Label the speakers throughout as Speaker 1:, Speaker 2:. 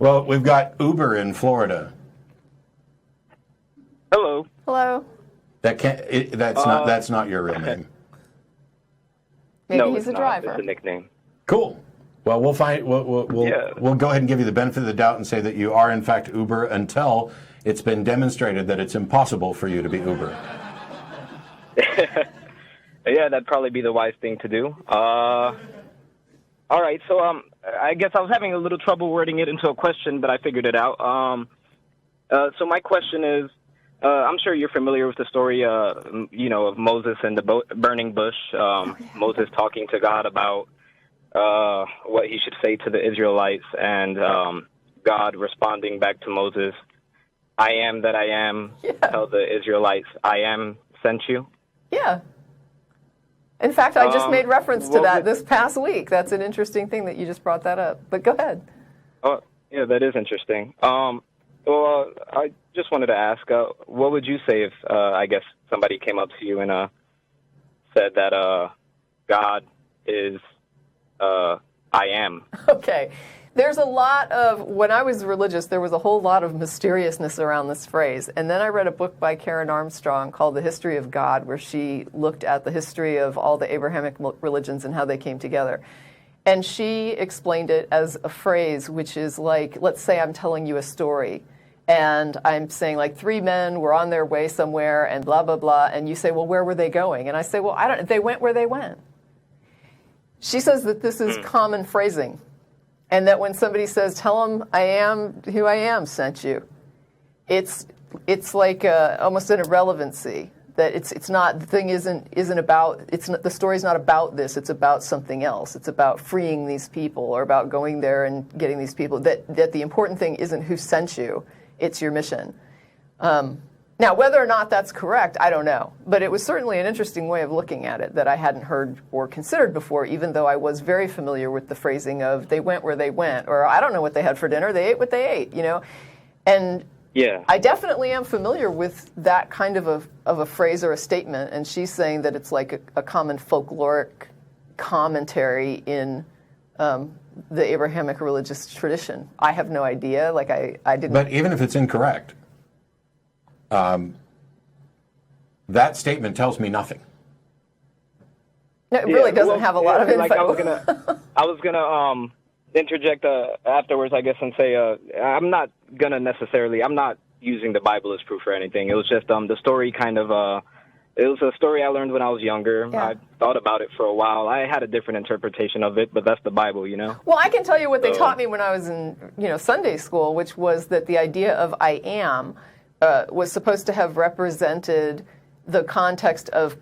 Speaker 1: Well, we've got Uber in Florida.
Speaker 2: Hello.
Speaker 3: Hello.
Speaker 1: That's not your real name.
Speaker 3: Maybe he's a driver.
Speaker 2: It's a nickname.
Speaker 1: Cool. Well, we'll go ahead and give you the benefit of the doubt and say that you are in fact Uber until it's been demonstrated that it's impossible for you to be Uber.
Speaker 2: Yeah, that'd probably be the wise thing to do. All right, so I guess I was having a little trouble wording it into a question, but I figured it out. So my question is, I'm sure you're familiar with the story, of Moses and the burning bush. Moses talking to God about what he should say to the Israelites, and God responding back to Moses, "I am that I am." Yeah. Tell the Israelites, "I am sent you."
Speaker 3: Yeah. In fact, I just made reference to that this past week. That's an interesting thing that you just brought that up. But go ahead.
Speaker 2: Oh, yeah, that is interesting. Well, I just wanted to ask, what would you say if, I guess, somebody came up to you and said that God is I am?
Speaker 3: Okay. There's a lot of, when I was religious, there was a whole lot of mysteriousness around this phrase. And then I read a book by Karen Armstrong called The History of God, where she looked at the history of all the Abrahamic religions and how they came together. And she explained it as a phrase which is like, let's say I'm telling you a story, and I'm saying like 3 men were on their way somewhere and blah, blah, blah. And you say, well, where were they going? And I say, well, they went where they went. She says that this is common phrasing. And that when somebody says, tell them I am who I am sent you, it's like almost an irrelevancy. That it's not, the thing isn't about, the story's not about this, it's about something else. It's about freeing these people, or about going there and getting these people. That the important thing isn't who sent you, it's your mission. Now, whether or not that's correct, I don't know. But it was certainly an interesting way of looking at it that I hadn't heard or considered before, even though I was very familiar with the phrasing of they went where they went, or I don't know what they had for dinner, they ate what they ate, And yeah, I definitely am familiar with that kind of a phrase or a statement, and she's saying that it's like a common folkloric commentary in the Abrahamic religious tradition. I have no idea, I didn't...
Speaker 1: But even if it's incorrect... that statement tells me nothing.
Speaker 3: No, it really doesn't have a lot of info.
Speaker 2: Like I was gonna interject afterwards, I guess, and say I'm not using the Bible as proof or anything. It was just the story kind of. It was a story I learned when I was younger. Yeah. I thought about it for a while. I had a different interpretation of it, but that's the Bible, Well,
Speaker 3: I can tell you what they taught me when I was in Sunday school, which was that the idea of I am was supposed to have represented the context of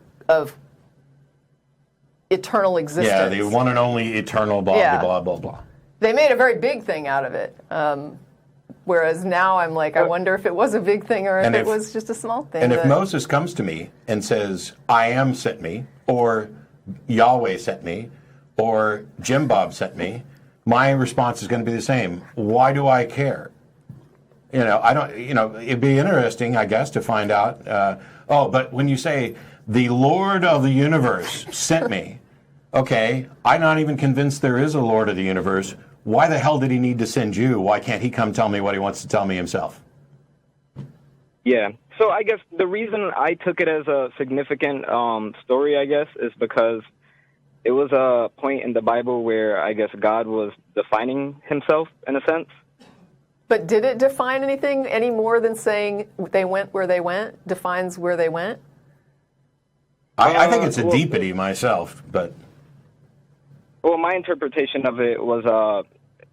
Speaker 3: eternal existence.
Speaker 1: Yeah, the one and only eternal blah, blah, blah, blah.
Speaker 3: They made a very big thing out of it. Whereas now I'm like, I wonder if it was a big thing or if it was just a small thing.
Speaker 1: And if Moses comes to me and says, I am sent me, or Yahweh sent me, or Jim Bob sent me, my response is going to be the same. Why do I care? I don't, it'd be interesting, I guess, to find out, but when you say, the Lord of the universe sent me, okay, I'm not even convinced there is a Lord of the universe. Why the hell did he need to send you? Why can't he come tell me what he wants to tell me himself?
Speaker 2: Yeah, so I guess the reason I took it as a significant story, I guess, is because it was a point in the Bible where I guess God was defining himself, in a sense.
Speaker 3: But did it define anything any more than saying they went where they went defines where they went?
Speaker 1: I think it's a deepity myself, but...
Speaker 2: Well, my interpretation of it was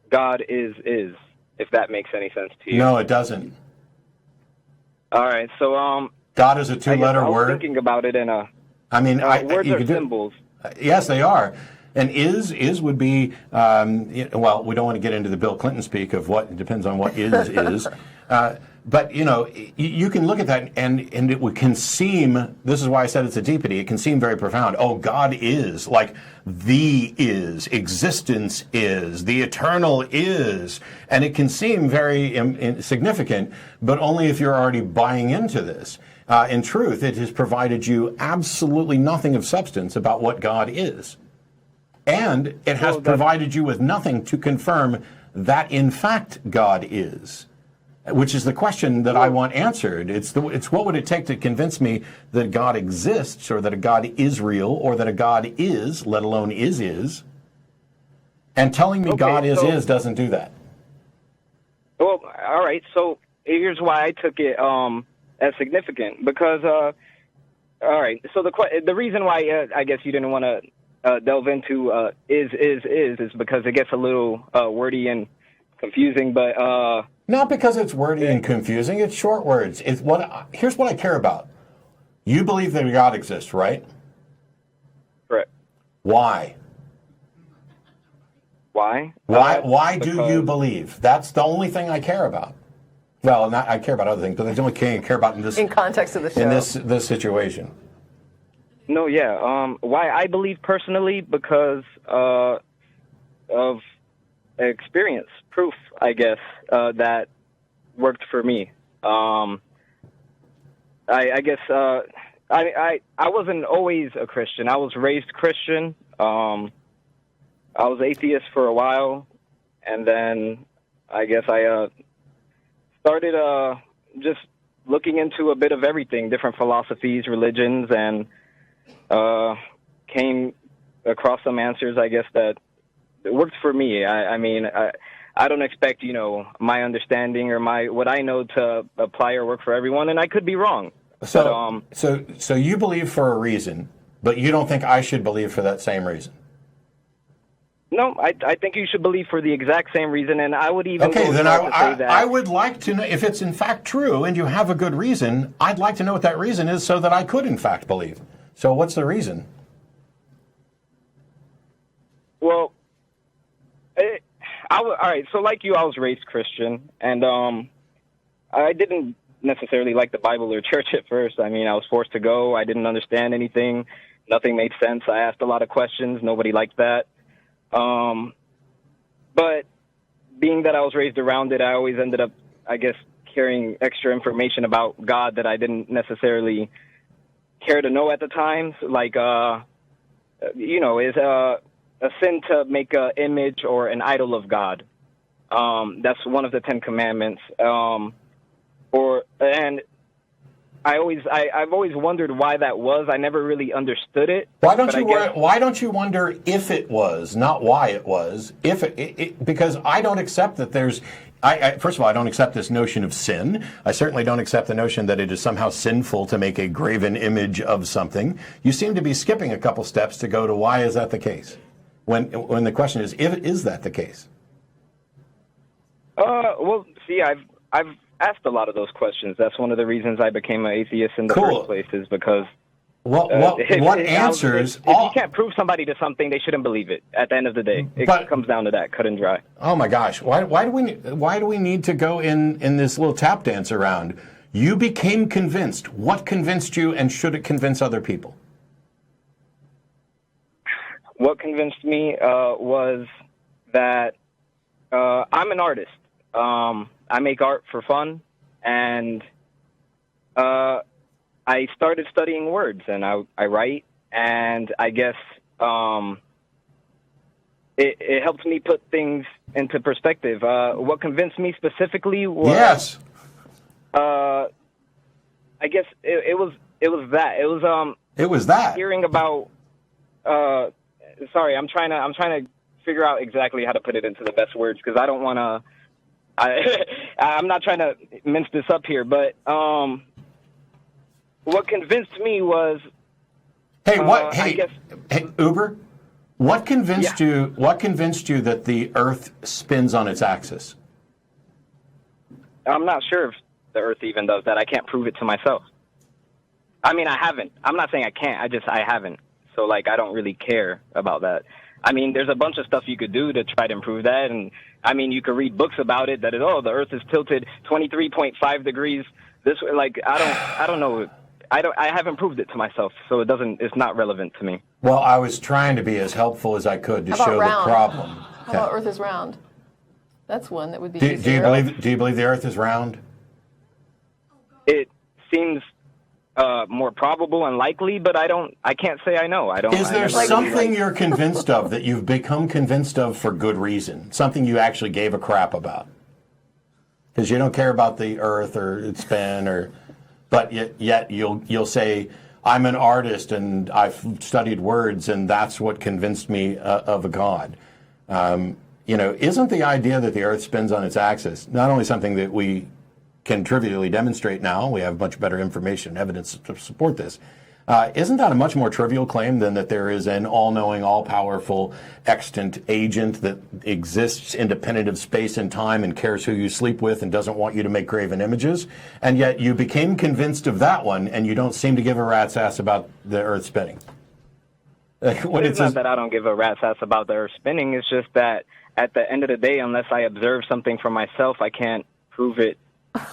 Speaker 2: God is, if that makes any sense to you.
Speaker 1: No, it doesn't.
Speaker 2: All right, so...
Speaker 1: God is a two-letter word.
Speaker 2: I was thinking about it in words are symbols.
Speaker 1: Yes, they are. And is would be, well, we don't want to get into the Bill Clinton speak of what, it depends on what is. But, you can look at that and it can seem, this is why I said it's a deepity, it can seem very profound. Oh, God is, like the is, existence is, the eternal is. And it can seem very significant, but only if you're already buying into this. In truth, it has provided you absolutely nothing of substance about what God is. And it has provided you with nothing to confirm that in fact God is? Which is the question that I want answered. It's what would it take to convince me that God exists, or that a God is real, or that a God is, let alone is. And telling me God is doesn't do that.
Speaker 2: Well, all right. So here's why I took it as significant, because all right. So the reason why I guess you didn't want to delve into is because it gets a little wordy and confusing, but
Speaker 1: not because it's wordy and confusing. It's short words. Here's what I care about. You believe that God exists, right?
Speaker 2: Correct.
Speaker 1: Why?
Speaker 2: Why?
Speaker 1: Why do you believe? That's the only thing I care about. Well, I care about other things, but that's the only thing I care about in
Speaker 3: context of the show.
Speaker 1: In this situation.
Speaker 2: No, yeah. Why I believe personally, because of experience, proof, I guess, that worked for me. I guess I wasn't always a Christian. I was raised Christian. I was atheist for a while, and then I guess I started just looking into a bit of everything, different philosophies, religions, and came across some answers, I guess, that worked for me. I mean, I don't expect, my understanding or what I know to apply or work for everyone, and I could be wrong.
Speaker 1: So you believe for a reason, but you don't think I should believe for that same reason?
Speaker 2: No, I think you should believe for the exact same reason, and I would even
Speaker 1: okay.
Speaker 2: Go
Speaker 1: Then
Speaker 2: to say that.
Speaker 1: I would like to know if it's in fact true, and you have a good reason. I'd like to know what that reason is, so that I could in fact believe. So, what's the reason?
Speaker 2: Well, all right. So, like you, I was raised Christian, and I didn't necessarily like the Bible or church at first. I mean, I was forced to go. I didn't understand anything. Nothing made sense. I asked a lot of questions. Nobody liked that. But being that I was raised around it, I always ended up, I guess, carrying extra information about God that I didn't necessarily care to know at the time. Like, is a sin to make an image or an idol of God. That's one of the 10 Commandments. I've always wondered why that was. I never really understood it.
Speaker 1: Why don't you wonder if it was, not why it was? Because I don't accept that there's. First of all, I don't accept this notion of sin. I certainly don't accept the notion that it is somehow sinful to make a graven image of something. You seem to be skipping a couple steps to go to why is that the case? When the question is that the case?
Speaker 2: Well, see, I've asked a lot of those questions. That's one of the reasons I became an atheist in the first place, is because
Speaker 1: what answers?
Speaker 2: If you can't prove somebody to something, they shouldn't believe it. At the end of the day, it comes down to that, cut and dry.
Speaker 1: Oh my gosh! Why do we need to go in this little tap dance around? You became convinced. What convinced you, and should it convince other people?
Speaker 2: What convinced me was that I'm an artist. I make art for fun, and I started studying words, and I write, and I guess it helps me put things into perspective. What convinced me specifically was I guess it was that. It was that hearing about. Sorry, I'm trying to figure out exactly how to put it into the best words, because I don't want to. I'm not trying to mince this up here, but what convinced me was.
Speaker 1: Hey, Uber, what convinced you? What convinced you that the Earth spins on its axis?
Speaker 2: I'm not sure if the Earth even does that. I can't prove it to myself. I mean, I haven't. I'm not saying I can't. I haven't. So, I don't really care about that. I mean, there's a bunch of stuff you could do to try to improve that, and I mean, you could read books about it. That is, the Earth is tilted 23.5 degrees this way. I don't know. I haven't proved it to myself, so it's not relevant to me.
Speaker 1: Well, I was trying to be as helpful as I could to show the problem.
Speaker 3: How about Earth is round? That's one that would be.
Speaker 1: Do you believe the Earth is round?
Speaker 2: It seems more probable and likely, but I can't say I know. I don't.
Speaker 1: Is there something you're convinced of that you've become convinced of for good reason? Something you actually gave a crap about? Because you don't care about the earth or its spin, but yet you'll say, I'm an artist and I've studied words and that's what convinced me of a God. Isn't the idea that the earth spins on its axis not only something that we can trivially demonstrate now, we have much better information and evidence to support this, isn't that a much more trivial claim than that there is an all-knowing, all-powerful, extant agent that exists independent of space and time and cares who you sleep with and doesn't want you to make graven images? And yet you became convinced of that one and you don't seem to give a rat's ass about the earth spinning.
Speaker 2: It's not that I don't give a rat's ass about the earth spinning. It's just that at the end of the day, unless I observe something for myself, I can't prove it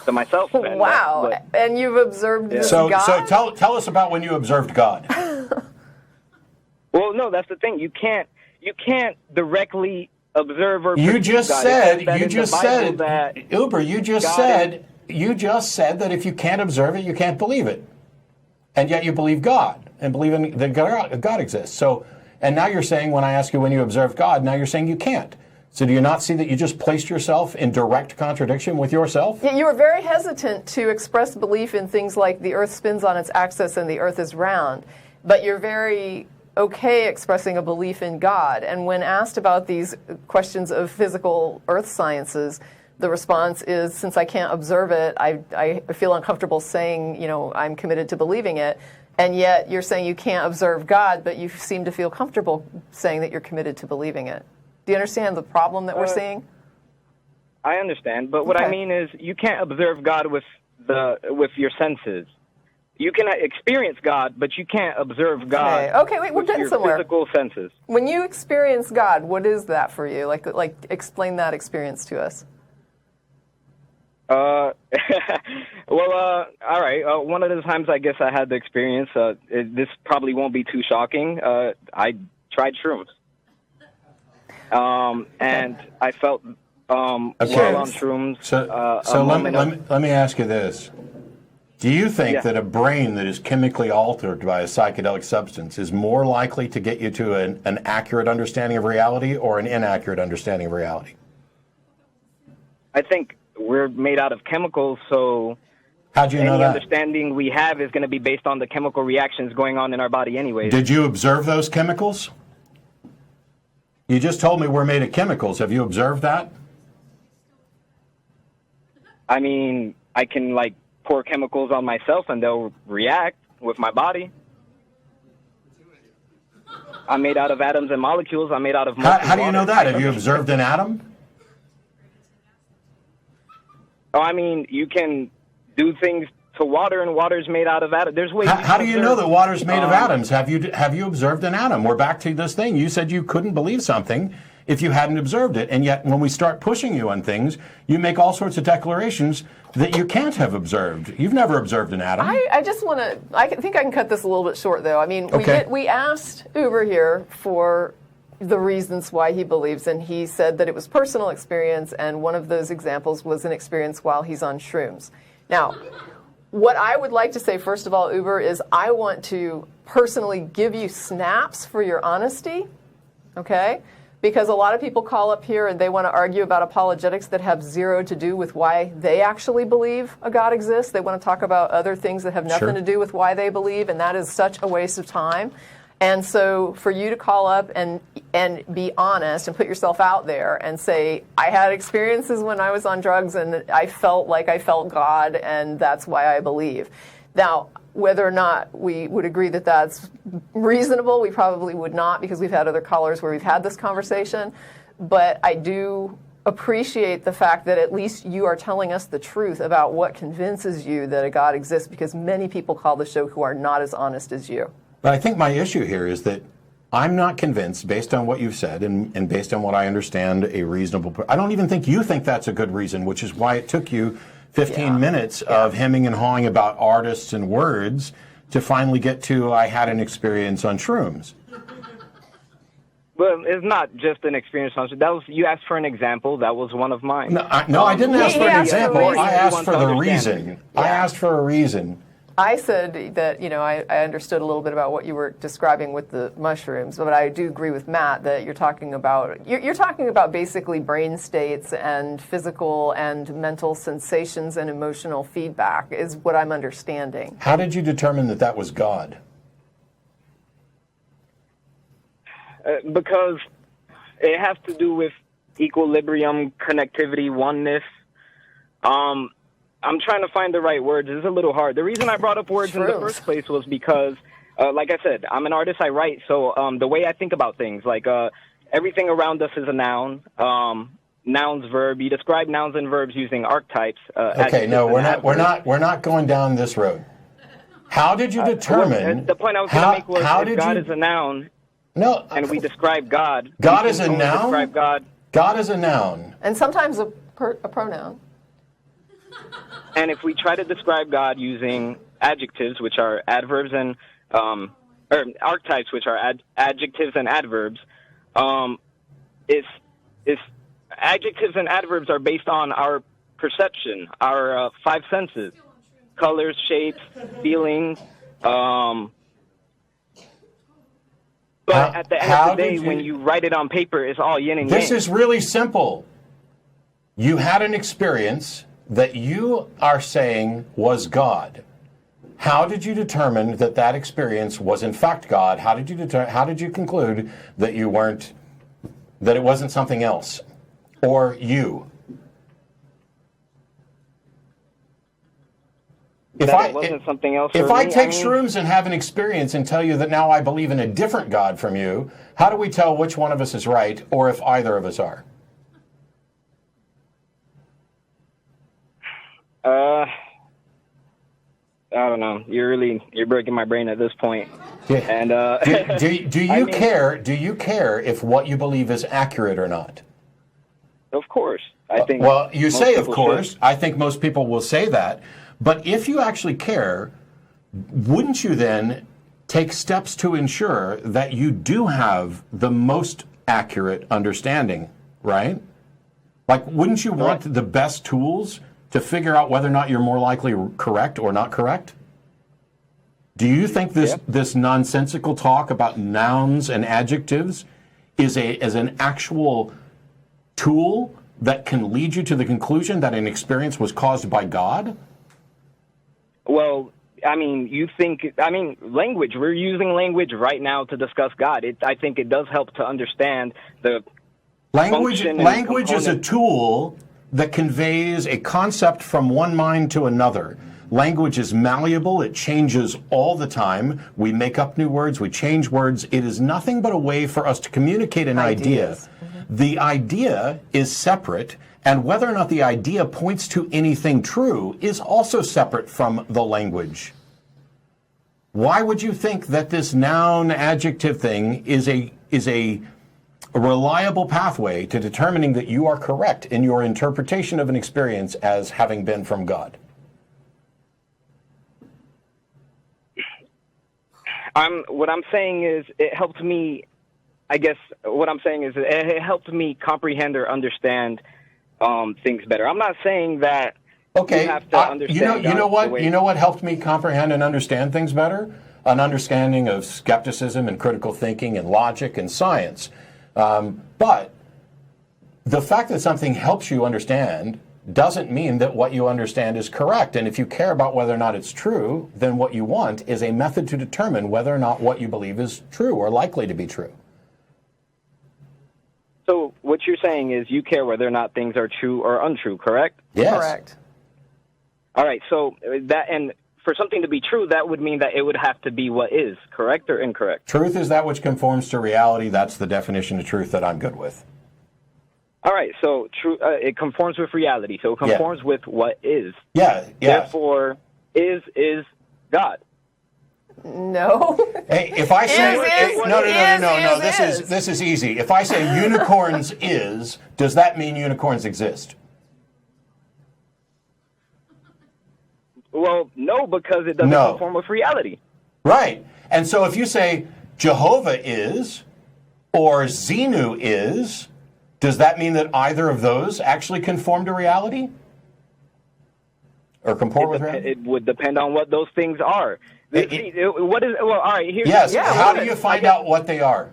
Speaker 2: to myself.
Speaker 3: Wow. And you've observed this God?
Speaker 1: So tell us about when you observed God.
Speaker 2: Well, no, that's the thing. You can't directly observe or
Speaker 1: you just
Speaker 2: God.
Speaker 1: said
Speaker 2: That
Speaker 1: Uber, you just said that if you can't observe it, you can't believe it. And yet you believe God and believe that God exists. So, and now you're saying, when I ask you when you observe God, now you're saying you can't. So do you not see that you just placed yourself in direct contradiction with yourself?
Speaker 3: Yeah, you were very hesitant to express belief in things like the earth spins on its axis and the earth is round, but you're very okay expressing a belief in God. And when asked about these questions of physical earth sciences, the response is, since I can't observe it, I feel uncomfortable saying, I'm committed to believing it. And yet you're saying you can't observe God, but you seem to feel comfortable saying that you're committed to believing it. Do you understand the problem that we're seeing?
Speaker 2: I understand, but what I mean is you can't observe God with your senses. You can experience God, but you can't observe God.
Speaker 3: Okay, wait, we're getting somewhere.
Speaker 2: Physical senses.
Speaker 3: When you experience God, what is that for you? Like explain that experience to us.
Speaker 2: All right. One of the times I guess I had the experience, this probably won't be too shocking. I tried shrooms. And I felt well on shrooms.
Speaker 1: So let me ask you this. Do you think that a brain that is chemically altered by a psychedelic substance is more likely to get you to an accurate understanding of reality or an inaccurate understanding of reality?
Speaker 2: I think we're made out of chemicals, so
Speaker 1: how'd you know that?
Speaker 2: Any understanding we have is going to be based on the chemical reactions going on in our body anyways.
Speaker 1: Did you observe those chemicals? You just told me we're made of chemicals. Have you observed that?
Speaker 2: I mean, I can pour chemicals on myself and they'll react with my body. I'm made out of atoms and molecules. I'm made out of
Speaker 1: How do you know that? Have you observed an atom?
Speaker 2: Oh, I mean, you can do things to water, and water's made out of atoms. There's ways.
Speaker 1: How do you know that water's made of atoms? Have you observed an atom? We're back to this thing. You said you couldn't believe something if you hadn't observed it, and yet when we start pushing you on things, you make all sorts of declarations that you can't have observed. You've never observed an atom.
Speaker 3: I just want to. I think I can cut this a little bit short, though. I mean, we asked Uber here for the reasons why he believes, and he said that it was personal experience, and one of those examples was an experience while he's on shrooms. Now, what I would like to say, first of all, Uber, is I want to personally give you snaps for your honesty, okay? Because a lot of people call up here and they want to argue about apologetics that have zero to do with why they actually believe a God exists. They want to talk about other things that have nothing to do with why they believe, and that is such a waste of time. And so for you to call up and be honest and put yourself out there and say, I had experiences when I was on drugs and I felt like I felt God, and that's why I believe. Now, whether or not we would agree that that's reasonable, we probably would not, because we've had other callers where we've had this conversation. But I do appreciate the fact that at least you are telling us the truth about what convinces you that a God exists, because many people call the show who are not as honest as you.
Speaker 1: But I think my issue here is that I'm not convinced, based on what you've said and based on what I understand a reasonable... I don't even think you think that's a good reason, which is why it took you 15 minutes of hemming and hawing about artists and words to finally get to, I had an experience on shrooms.
Speaker 2: Well, it's not just an experience on shrooms. That was, you asked for an example. That was one of mine.
Speaker 1: No, I didn't ask for an example. I asked for the reason. I asked for a reason
Speaker 3: I said that, I understood a little bit about what you were describing with the mushrooms, but I do agree with Matt that you're talking about basically brain states and physical and mental sensations and emotional feedback is what I'm understanding.
Speaker 1: How did you determine that that was God?
Speaker 2: Because it has to do with equilibrium, connectivity, oneness. I'm trying to find the right words. It's a little hard. The reason I brought up words in the first place was because, like I said, I'm an artist, I write, so the way I think about things, like everything around us is a noun, nouns, verb. You describe nouns and verbs using archetypes.
Speaker 1: Okay, no, we're not going down this road. How did you determine?
Speaker 2: The point I was going to make was if God is a noun, and we describe God.
Speaker 1: God is a noun?
Speaker 2: Describe God.
Speaker 1: God is a noun.
Speaker 3: And sometimes a pronoun.
Speaker 2: And if we try to describe God using adjectives, which are adverbs and or archetypes, which are adjectives and adverbs, it's adjectives and adverbs are based on our perception, our five senses: colors, shapes, feelings. But at the end of the day, when you write it on paper, it's all yin and yang.
Speaker 1: This is really simple. You had an experience that you are saying was God. How did you determine that that experience was in fact God? How did you conclude that that it wasn't something else or you? If I take shrooms and have an experience and tell you that now I believe in a different God from you, how do we tell which one of us is right or if either of us are?
Speaker 2: I don't know. You're breaking my brain at this point.
Speaker 1: Yeah.
Speaker 2: And
Speaker 1: do you care? Do you care if what you believe is accurate or not?
Speaker 2: Of course, I think.
Speaker 1: Well, you say of course. Should. I think most people will say that. But if you actually care, wouldn't you then take steps to ensure that you do have the most accurate understanding, right? Like, wouldn't you want the best tools to figure out whether or not you're more likely correct or not correct? Do you think this nonsensical talk about nouns and adjectives is an actual tool that can lead you to the conclusion that an experience was caused by God?
Speaker 2: Well, language. We're using language right now to discuss God. I think it does help to understand the
Speaker 1: language. Language is a tool that conveys a concept from one mind to another. Language is malleable. It changes all the time. We make up new words. We change words. It is nothing but a way for us to communicate an idea. Mm-hmm. The idea is separate, and whether or not the idea points to anything true is also separate from the language. Why would you think that this noun adjective thing is a reliable pathway to determining that you are correct in your interpretation of an experience as having been from God?
Speaker 2: What I'm saying is it helped me, I guess what I'm saying is it helped me comprehend or understand things better. I'm not saying that you have to understand
Speaker 1: you know what helped me comprehend and understand things better? An understanding of skepticism and critical thinking and logic and science. But the fact that something helps you understand doesn't mean that what you understand is correct. And if you care about whether or not it's true, then what you want is a method to determine whether or not what you believe is true or likely to be true.
Speaker 2: So what you're saying is you care whether or not things are true or untrue, correct?
Speaker 1: Yes.
Speaker 3: Correct.
Speaker 2: All right. So and for something to be true, that would mean that it would have to be what is, correct or incorrect?
Speaker 1: Truth is that which conforms to reality. That's the definition of truth that I'm good with.
Speaker 2: All right, so true. It conforms with reality, so it conforms with what is.
Speaker 1: Yeah.
Speaker 2: Therefore, is God.
Speaker 3: No.
Speaker 1: Hey, if I say no, this is easy. If I say unicorns does that mean unicorns exist?
Speaker 2: Well, no, because it doesn't conform with reality.
Speaker 1: Right. And so if you say Jehovah is or Xenu is, does that mean that either of those actually conform to reality? or comport with reality?
Speaker 2: It would depend on what those things are. What is? Well, all right. Here's
Speaker 1: Yes.
Speaker 3: Yeah,
Speaker 1: How
Speaker 3: what
Speaker 1: do
Speaker 3: is-
Speaker 1: you find out what they are?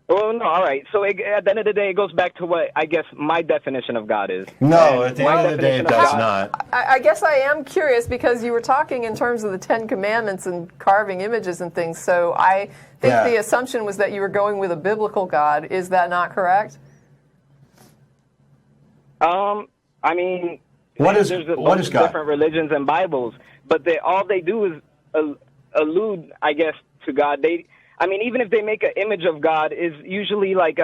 Speaker 2: Well, no, all right. So at the end of the day, it goes back to what I guess my definition of God is.
Speaker 1: No,
Speaker 2: And
Speaker 1: at the
Speaker 2: my
Speaker 1: end of the day, it
Speaker 2: definition of
Speaker 1: does
Speaker 2: God-
Speaker 1: not.
Speaker 3: I guess I am curious because you were talking in terms of the Ten Commandments and carving images and things. So I think
Speaker 1: Yeah.
Speaker 3: the assumption was that you were going with a biblical God. Is that not correct?
Speaker 2: I mean,
Speaker 1: What is-
Speaker 2: there's a
Speaker 1: what
Speaker 2: bunch
Speaker 1: is
Speaker 2: of
Speaker 1: God?
Speaker 2: different religions and Bibles, but all they do is allude, I guess, to God. I mean, even if they make an image of God, is usually like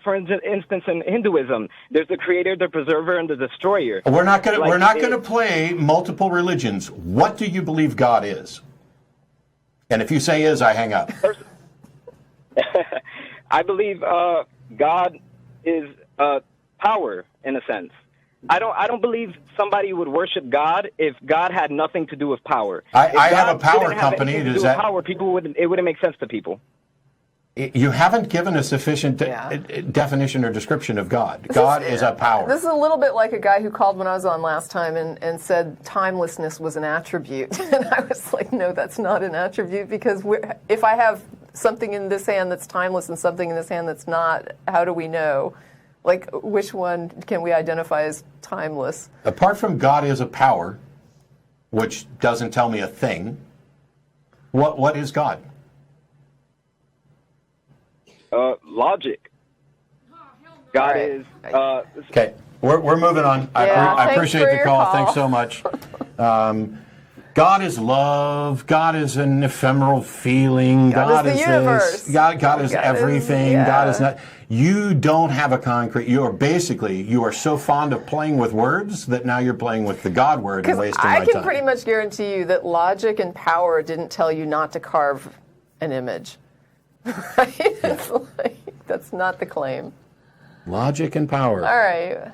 Speaker 2: for instance, in Hinduism, there's the creator, the preserver, and the destroyer.
Speaker 1: We're not going to
Speaker 2: Like,
Speaker 1: we're not going to play multiple religions. What do you believe God is? And if you say is, I hang up.
Speaker 2: I believe God is power in a sense. I don't believe somebody would worship God if God had nothing to do with power.
Speaker 1: I
Speaker 2: If
Speaker 1: have
Speaker 2: God
Speaker 1: a power
Speaker 2: didn't have
Speaker 1: company.
Speaker 2: anything to
Speaker 1: Does
Speaker 2: do with
Speaker 1: that-
Speaker 2: power? It wouldn't make sense to people.
Speaker 1: You haven't given a sufficient
Speaker 3: Yeah.
Speaker 1: definition or description of God. God is a power.
Speaker 3: This is a little bit like a guy who called when I was on last time and said timelessness was an attribute. And I was like, no, that's not an attribute because if I have something in this hand that's timeless and something in this hand that's not, how do we know? Like, which one can we identify as timeless?
Speaker 1: Apart from God is a power, which doesn't tell me a thing, what is God?
Speaker 2: Logic. God
Speaker 3: Right.
Speaker 2: is.
Speaker 1: Okay, we're moving on. I
Speaker 3: thanks
Speaker 1: appreciate
Speaker 3: for
Speaker 1: the
Speaker 3: your
Speaker 1: call.
Speaker 3: call.
Speaker 1: Thanks so much. God is love. God is an ephemeral feeling.
Speaker 3: God is the universe.
Speaker 1: This. God is
Speaker 3: God is-
Speaker 1: everything.
Speaker 3: yeah.
Speaker 1: God is not. You don't have a concrete. You are so fond of playing with words that now you're playing with the God word and
Speaker 3: Because
Speaker 1: wasting
Speaker 3: I
Speaker 1: my
Speaker 3: can
Speaker 1: time.
Speaker 3: pretty much guarantee you that logic and power didn't tell you not to carve an image. Right? It's like, that's not the claim.
Speaker 1: Logic and power.
Speaker 3: All right.